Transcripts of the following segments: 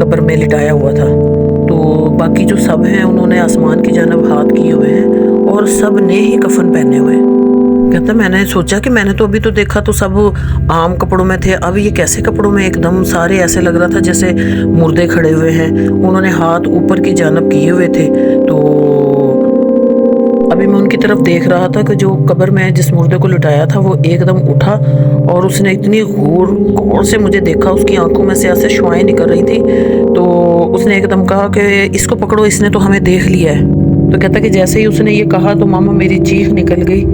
قبر میں لٹایا ہوا تھا. تو باقی جو سب ہیں انہوں نے آسمان کی جانب ہاتھ کیے ہوئے ہیں اور سب نے ہی کفن پہنے ہوئے ہیں. کہتا میں نے سوچا کہ میں نے تو ابھی تو دیکھا تو سب عام کپڑوں میں تھے, اب یہ کیسے کپڑوں میں, ایک دم سارے ایسے لگ رہا تھا جیسے مردے کھڑے ہوئے ہیں. انہوں نے ہاتھ اوپر کی جانب کیے ہوئے تھے. تو ابھی میں ان کی طرف دیکھ رہا تھا کہ جو قبر میں جس مردے کو لٹایا تھا وہ ایک دم اٹھا اور اس نے اتنی غور سے مجھے دیکھا, اس کی آنکھوں میں سے ایسے شعائیں نکل رہی تھی. تو اس نے ایک دم کہا کہ اس کو پکڑو, اس نے تو ہمیں دیکھ لیا ہے. تو کہتا کہ جیسے ہی اس نے یہ کہا تو ماما میری چیخ نکل گئی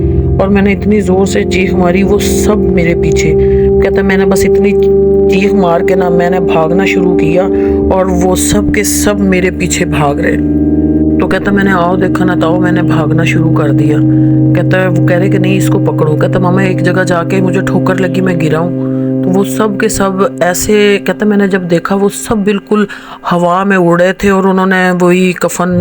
اور میں نے اتنی زور سے چیخ ماری, وہ سب میرے پیچھے. کہتا میں نے بس اتنی چیخ مار کے نا میں نے بھاگنا شروع کیا اور وہ سب کے سب میرے پیچھے بھاگ رہے. تو کہتا میں نے آؤ دیکھا نہ تاؤ, میں نے بھاگنا شروع کر دیا. کہتا ہے وہ کہہ رہے کہ نہیں اس کو پکڑو. کہتا ماما ایک جگہ جا کے مجھے ٹھوکر لگی, میں گرا ہوں. تو وہ سب کے سب ایسے, کہتا میں نے جب دیکھا وہ سب بالکل ہوا میں اڑے تھے اور انہوں نے وہی کفن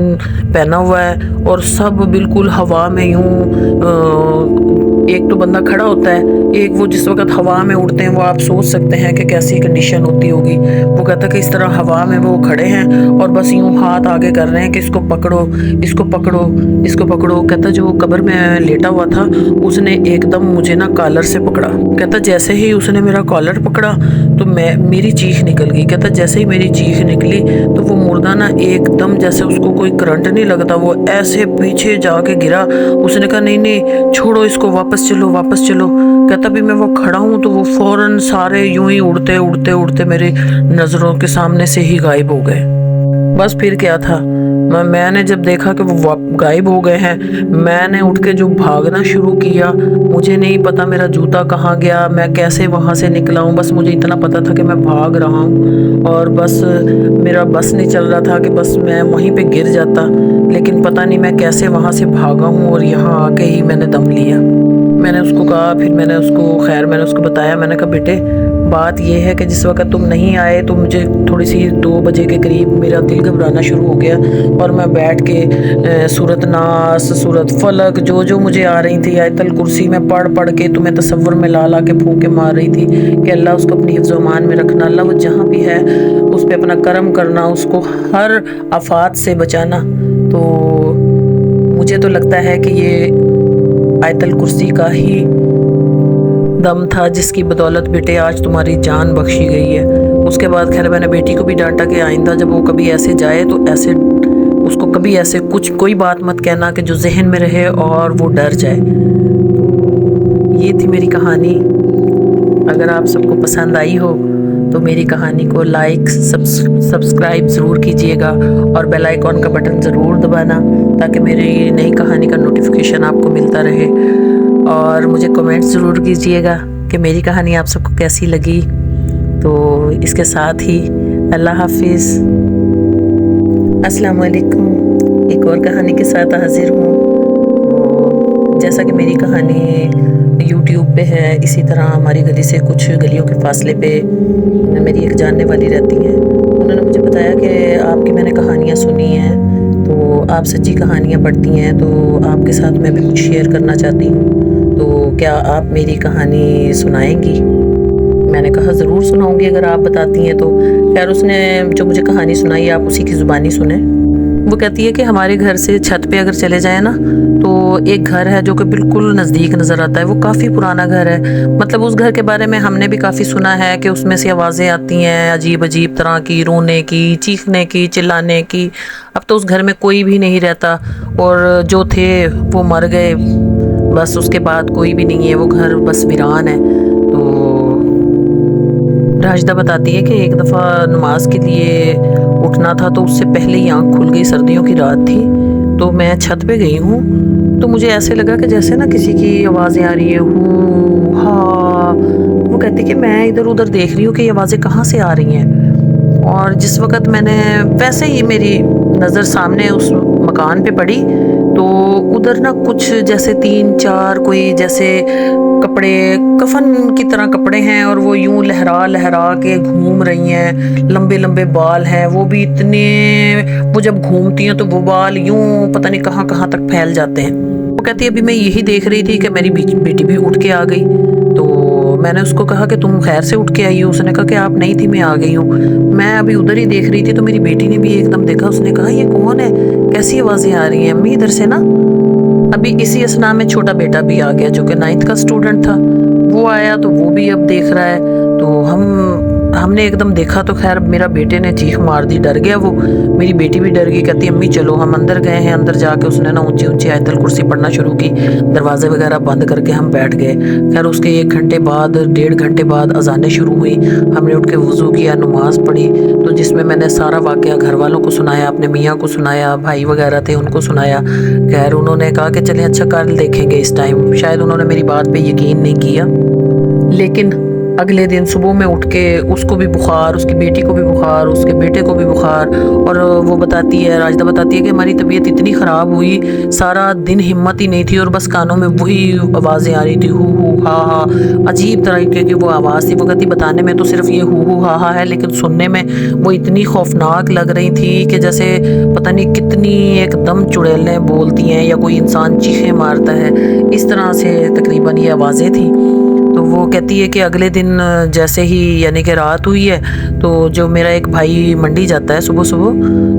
پہنا ہوا ہے اور سب بالکل ہوا میں یوں. ایک تو بندہ کھڑا ہوتا ہے, ایک وہ جس وقت ہوا میں اڑتے ہیں وہ آپ سوچ سکتے ہیں کہ کیسی کنڈیشن ہوتی ہوگی. وہ کہتا کہ اس طرح ہوا میں وہ کھڑے ہیں اور بس یوں ہاتھ آگے کر رہے ہیں کہ اس کو پکڑو, اس کو پکڑو, اس کو پکڑو. کہتا جو قبر میں لیٹا ہوا تھا اس نے ایک دم مجھے نا کالر سے پکڑا. کہتا جیسے ہی اس نے میرا کالر پکڑا تو میری چیخ نکل گئی. کہتا جیسے ہی میری چیخ نکلی تو وہ مردہ نا ایک دم جیسے اس کو کوئی کرنٹ نہیں لگتا وہ ایسے پیچھے جا کے گرا. اس نے کہا نہیں چھوڑو اس کو, واپس چلو واپس چلو. کہتا بھی میں وہ کھڑا ہوں تو وہ فوراً سارے یوں ہی اڑتے اڑتے اڑتے میری نظروں کے سامنے سے ہی غائب ہو گئے. بس پھر کیا تھا, میں نے جب دیکھا کہ وہ غائب ہو گئے ہیں میں نے اٹھ کے جو بھاگنا شروع کیا. مجھے نہیں پتا میرا جوتا کہاں گیا, میں کیسے وہاں سے نکلا ہوں. بس مجھے اتنا پتا تھا کہ میں بھاگ رہا ہوں اور بس میرا بس نہیں چل رہا تھا کہ بس میں وہیں پہ گر جاتا. لیکن پتہ نہیں میں کیسے وہاں سے بھاگا ہوں اور یہاں آ کے ہی میں نے دم لیا. میں نے اس کو کہا, پھر میں نے اس کو بتایا. میں نے کہا بیٹے بات یہ ہے کہ جس وقت تم نہیں آئے تو مجھے تھوڑی سی 2 بجے کے قریب میرا دل گھبرانا شروع ہو گیا اور میں بیٹھ کے سورۃ ناس, سورۃ فلق جو مجھے آ رہی تھی, آیت الکرسی میں پڑھ کے تمہیں تصور میں لا کے پھونکے مار رہی تھی کہ اللہ اس کو اپنی حفظ و امان میں رکھنا, اللہ وہ جہاں بھی ہے اس پہ اپنا کرم کرنا, اس کو ہر آفات سے بچانا. تو مجھے تو لگتا ہے کہ یہ آیت الکرسی کا ہی دم تھا جس کی بدولت بیٹے آج تمہاری جان بخشی گئی ہے. اس کے بعد خیر میں نے بیٹی کو بھی ڈانٹا کہ آئندہ جب وہ کبھی ایسے جائے تو ایسے اس کو کبھی ایسے کوئی بات مت کہنا کہ جو ذہن میں رہے اور وہ ڈر جائے. یہ تھی میری کہانی. اگر آپ سب کو پسند آئی ہو تو میری کہانی کو لائک سبسکرائب ضرور کیجیے گا اور بیل آئیکن کا بٹن ضرور دبانا تاکہ میری نئی کہانی کا نوٹیفیکیشن آپ کو ملتا رہے. اور مجھے کمنٹ ضرور کیجیے گا کہ میری کہانی آپ سب کو کیسی لگی. تو اس کے ساتھ ہی اللہ حافظ. السلام علیکم. ایک اور کہانی کے ساتھ حاضر ہوں. جیسا کہ میری کہانی یوٹیوب پہ ہے, اسی طرح ہماری گلی سے کچھ گلیوں کے فاصلے پہ میری ایک جاننے والی رہتی ہیں. انہوں نے مجھے بتایا کہ آپ کی میں نے کہانیاں سنی ہیں تو آپ سچی کہانیاں پڑھتی ہیں, تو آپ کے ساتھ میں بھی کچھ شیئر کرنا چاہتی ہوں. تو کیا آپ میری کہانی سنائیں گی؟ میں نے کہا ضرور سناؤں گی اگر آپ بتاتی ہیں تو. خیر اس نے جو مجھے کہانی سنائی آپ اسی کی زبانی سنیں. وہ کہتی ہے کہ ہمارے گھر سے چھت پہ اگر چلے جائیں نا تو ایک گھر ہے جو کہ بالکل نزدیک نظر آتا ہے. وہ کافی پرانا گھر ہے, مطلب اس گھر کے بارے میں ہم نے بھی کافی سنا ہے کہ اس میں سے آوازیں آتی ہیں عجیب طرح کی, رونے کی, چیخنے کی, چلانے کی. اب تو اس گھر میں کوئی بھی نہیں رہتا اور جو تھے وہ مر گئے, بس اس کے بعد کوئی بھی نہیں ہے, وہ گھر بس ویران ہے. تو راشدہ بتاتی ہے کہ ایک دفعہ نماز کے لیے اٹھنا تھا تو اس سے پہلے ہی آنکھ کھل گئی, سردیوں کی رات تھی. تو میں چھت پہ گئی ہوں تو مجھے ایسے لگا کہ جیسے نا کسی کی آوازیں آ رہی ہے, ہو ہا. وہ کہتی کہ میں ادھر ادھر دیکھ رہی ہوں کہ یہ آوازیں کہاں سے آ رہی ہیں. اور جس وقت میں نے ویسے ہی میری نظر سامنے اس مکان پہ پڑی تو ادھر نا کچھ جیسے 3-4 کوئی جیسے کپڑے کفن کی طرح کپڑے ہیں اور وہ یوں لہرا کے گھوم رہی ہیں. لمبے لمبے بال ہیں, وہ بھی اتنے, وہ جب گھومتی ہیں تو وہ بال یوں پتہ نہیں کہاں تک پھیل جاتے ہیں. وہ کہتی ہے ابھی میں یہی دیکھ رہی تھی کہ میری بیٹی بھی اٹھ کے آ گئی. تو میں نے اس کو کہا کہ تم خیر سے اٹھ کے آئی ہو؟ اس نے کہا کہ آپ نہیں تھی، میں آ گئی ہوں. میں ابھی ادھر ہی دیکھ رہی تھی تو میری بیٹی نے بھی ایک دم دیکھا. اس نے کہا یہ کون ہے، کیسی آوازیں آ رہی ہیں امی ادھر سے نا. ابھی اسی اسنا میں چھوٹا بیٹا بھی آ گیا جو کہ 9th کا اسٹوڈنٹ تھا. وہ آیا تو وہ بھی اب دیکھ رہا ہے. تو ہم نے ایک دم دیکھا تو خیر میرا بیٹے نے چیخ مار دی، ڈر گیا وہ. میری بیٹی بھی ڈر گئی، کہتی امی چلو. ہم اندر گئے ہیں، اندر جا کے اس نے نا اونچی اونچی آیت الکرسی پڑھنا شروع کی. دروازے وغیرہ بند کر کے ہم بیٹھ گئے. خیر اس کے 1 گھنٹے بعد 1.5 گھنٹے بعد اذانیں شروع ہوئی. ہم نے اٹھ کے وضو کیا، نماز پڑھی. تو جس میں نے سارا واقعہ گھر والوں کو سنایا، اپنے میاں کو سنایا، بھائی وغیرہ تھے ان کو سنایا. خیر انہوں نے کہا کہ چلیں اچھا کل دیکھیں گے اس ٹائم. شاید انہوں نے میری بات پہ یقین نہیں کیا. لیکن اگلے دن صبح میں اٹھ کے اس کو بھی بخار، اس کی بیٹی کو بھی بخار، اس کے بیٹے کو بھی بخار. اور وہ بتاتی ہے، راجدہ بتاتی ہے کہ ہماری طبیعت اتنی خراب ہوئی، سارا دن ہمت ہی نہیں تھی اور بس کانوں میں وہی آوازیں آ رہی تھی، ہو ہو ہا ہا. عجیب طریقے کی وہ آواز تھی. وہ کہتی بتانے میں تو صرف یہ ہو ہو ہا ہا ہے، لیکن سننے میں وہ اتنی خوفناک لگ رہی تھی کہ جیسے پتہ نہیں کتنی ایک دم چڑیلیں بولتی ہیں یا کوئی انسان چیخیں مارتا ہے. اس طرح سے تقریباً یہ آوازیں تھیں. تو وہ کہتی ہے کہ اگلے دن جیسے ہی یعنی کہ رات ہوئی ہے تو جو میرا ایک بھائی منڈی جاتا ہے صبح صبح،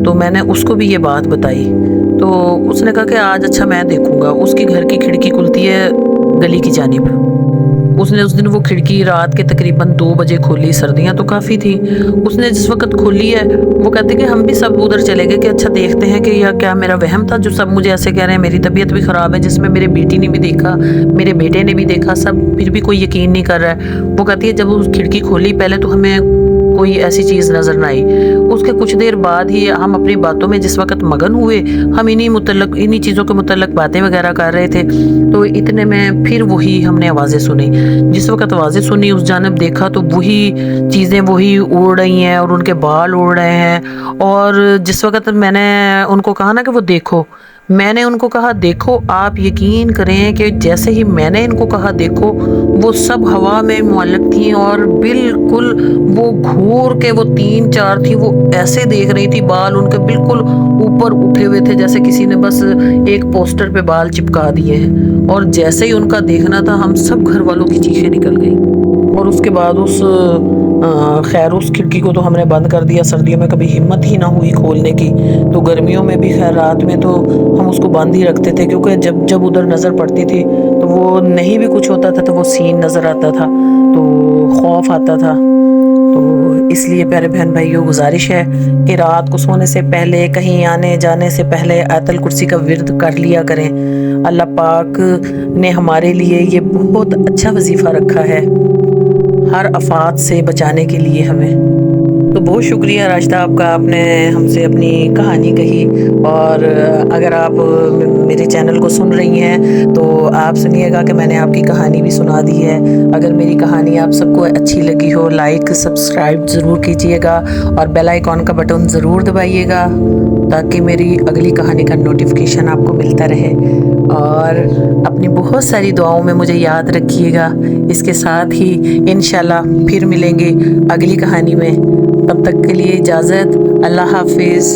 تو میں نے اس کو بھی یہ بات بتائی. تو اس نے کہا کہ آج اچھا میں دیکھوں گا. اس کی گھر کی کھڑکی کھلتی ہے گلی کی جانب. اس نے اس دن وہ کھڑکی رات کے تقریباً 2 بجے کھولی. سردیاں تو کافی تھی. اس نے جس وقت کھولی ہے وہ کہتے کہ ہم بھی سب ادھر چلے گئے کہ اچھا دیکھتے ہیں کہ یا کیا میرا وہم تھا جو سب مجھے ایسے کہہ رہے ہیں. میری طبیعت بھی خراب ہے جس میں میرے بیٹی نے بھی دیکھا، میرے بیٹے نے بھی دیکھا، سب پھر بھی کوئی یقین نہیں کر رہا ہے. وہ کہتی ہے جب اس کھڑکی کھولی پہلے تو ہمیں کوئی ایسی چیز نظر نہ آئی. اس کے کچھ دیر بعد ہی ہم اپنی باتوں میں جس وقت مگن ہوئے، ہم انہی چیزوں کے متعلق باتیں وغیرہ کر رہے تھے. تو اتنے میں پھر وہی ہم نے آوازیں سنی. جس وقت آوازیں سنی اس جانب دیکھا تو وہی چیزیں وہی اڑ رہی ہیں اور ان کے بال اڑ رہے ہیں. اور جس وقت میں نے ان کو کہا نا کہ وہ دیکھو، میں نے ان کو کہا دیکھو، آپ یقین کریں کہ جیسے ہی میں نے ان کو کہا دیکھو، وہ سب ہوا میں معلق تھیں اور بالکل وہ گھور کے وہ 3-4 تھی، وہ ایسے دیکھ رہی تھی. بال ان کے بالکل اوپر اٹھے ہوئے تھے جیسے کسی نے بس ایک پوسٹر پہ بال چپکا دیے ہیں. اور جیسے ہی ان کا دیکھنا تھا ہم سب گھر والوں کی چیخیں نکل گئی. اور اس کے بعد خیر اس کھڑکی کو تو ہم نے بند کر دیا. سردیوں میں کبھی ہمت ہی نہ ہوئی کھولنے کی، تو گرمیوں میں بھی خیر رات میں تو ہم اس کو بند ہی رکھتے تھے، کیونکہ جب ادھر نظر پڑتی تھی تو وہ نہیں بھی کچھ ہوتا تھا تو وہ سین نظر آتا تھا تو خوف آتا تھا. تو اس لیے پیارے بہن بھائیوں گزارش ہے کہ رات کو سونے سے پہلے، کہیں آنے جانے سے پہلے آیت الکرسی کا ورد کر لیا کریں. اللہ پاک نے ہمارے لیے یہ بہت اچھا وظیفہ رکھا ہے ہر آفات سے بچانے کے لیے ہمیں. تو بہت شکریہ راشدہ آپ کا، آپ نے ہم سے اپنی کہانی کہی. اور اگر آپ میرے چینل کو سن رہی ہیں تو آپ سنیے گا کہ میں نے آپ کی کہانی بھی سنا دی ہے. اگر میری کہانی آپ سب کو اچھی لگی ہو، لائک سبسکرائب ضرور کیجیے گا اور بیل آئیکن کا بٹن ضرور دبائیے گا تاکہ میری اگلی کہانی کا نوٹیفیکیشن آپ کو ملتا رہے. اور اپنی بہت ساری دعاؤں میں مجھے یاد رکھیے گا. اس کے ساتھ ہی انشاءاللہ پھر ملیں گے اگلی کہانی میں. تب تک کے لیے اجازت. اللہ حافظ.